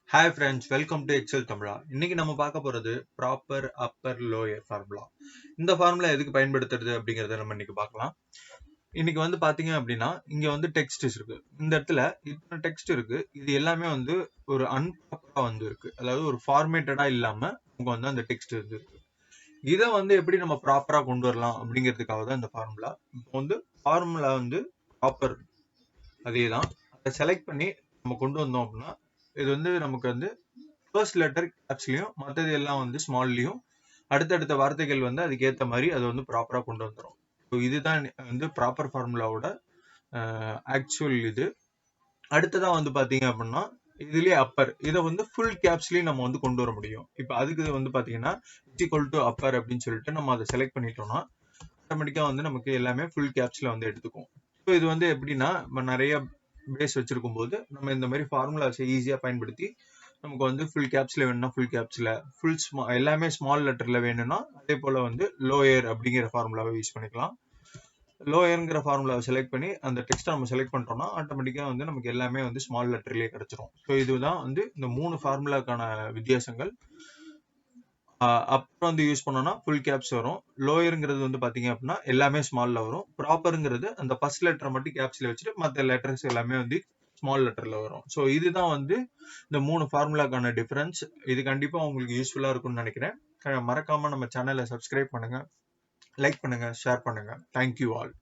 Hi friends, welcome to Excel Tamizha. இன்னைக்கு நம்ம பார்க்க போறது ப்ராப்பர் அப்பர் லோயர் ஃபார்முலா. இந்த ஃபார்முலா எதுக்கு பயன்படுத்துறது அப்படிங்கறத நம்ம இன்னைக்கு பார்க்கலாம். இன்னைக்கு வந்து பாத்தீங்க அப்படின்னா இங்க வந்து டெக்ஸ்ட் இருக்கு. இந்த இடத்துல இத்தனை டெக்ஸ்ட் இருக்கு. இது எல்லாமே வந்து ஒரு அன்ப்ராப்பரா வந்து இருக்கு. அதாவது ஒரு ஃபார்மேட்டடா இல்லாம நமக்கு வந்து அந்த டெக்ஸ்ட் இருக்கு. இதை வந்து எப்படி நம்ம ப்ராப்பரா கொண்டு வரலாம் அப்படிங்கிறதுக்காக தான் இந்த ஃபார்முலா. இப்போ வந்து ஃபார்முலா வந்து ப்ராப்பர் அதே தான். அதை செலக்ட் பண்ணி நம்ம கொண்டு வந்தோம் அப்படின்னா இது வந்து நமக்கு வந்து ஃபர்ஸ்ட் லெட்டர் கேப்ஸ்லயும் மற்றது எல்லாம் வந்து ஸ்மால்லையும் அடுத்தடுத்த வார்த்தைகள் வந்து அதுக்கு ஏற்ற மாதிரி அதை வந்து ப்ராப்பரா கொண்டு வந்துடும். ஸோ இதுதான் வந்து ப்ராப்பர் ஃபார்முலாவோட ஆக்சுவல் இது. அடுத்ததா வந்து பாத்தீங்க அப்படின்னா இதுலயே அப்பர் இதை வந்து ஃபுல் கேப்ஸ்லயும் நம்ம வந்து கொண்டு வர முடியும். இப்போ அதுக்கு வந்து பாத்தீங்கன்னா ஈக்குவல் டு அப்பர் அப்படின்னு சொல்லிட்டு நம்ம அதை செலக்ட் பண்ணிட்டோம்னா ஆட்டோமேட்டிக்கா வந்து நமக்கு எல்லாமே ஃபுல் கேப்ஸ்ல வந்து எடுத்துக்கும். ஸோ இது வந்து எப்படின்னா நம்ம நிறைய பேஸ் வச்சிருக்கும் போது நம்ம இந்த மாதிரி ஃபார்முலாஸை ஈஸியா பயன்படுத்தி நமக்கு வந்து ஃபுல் கேப்ஸ்ல வேணும்னா ஃபுல் கேப்ஸ்ல எல்லாமே ஸ்மால் லெட்டர்ல வேணும்னா அதே போல வந்து லோயர் அப்படிங்கிற ஃபார்முலாவை யூஸ் பண்ணிக்கலாம். லோயர்ங்கிற ஃபார்முலாவை செலக்ட் பண்ணி அந்த டெக்ஸ்ட் நம்ம செலக்ட் பண்ணிட்டோம்னா ஆட்டோமேட்டிக்கா வந்து நமக்கு எல்லாமே வந்து ஸ்மால் லெட்டர்லயே கிடைச்சிரும். ஸோ இதுதான் வந்து இந்த 3 ஃபார்முலாக்கான வித்தியாசங்கள். அப்புறம் வந்து யூஸ் பண்ணோம்னா ஃபுல் கேப்ஸ் வரும். லோயருங்கிறது வந்து பாத்தீங்க அப்படின்னா எல்லாமே ஸ்மால்ல வரும். ப்ராப்பருங்கிறது அந்த ஃபர்ஸ்ட் லெட்டரை மட்டும் கேப்ஸ்ல வச்சுட்டு மற்ற லெட்டர்ஸ் எல்லாமே வந்து ஸ்மால் லெட்டர்ல வரும். ஸோ இதுதான் வந்து இந்த 3 ஃபார்முலாக்கான டிஃபரன்ஸ். இது கண்டிப்பா உங்களுக்கு யூஸ்ஃபுல்லா இருக்கும்னு நினைக்கிறேன். மறக்காம நம்ம சேனலை சப்ஸ்கிரைப் பண்ணுங்க, லைக் பண்ணுங்க, ஷேர் பண்ணுங்க. Thank you all.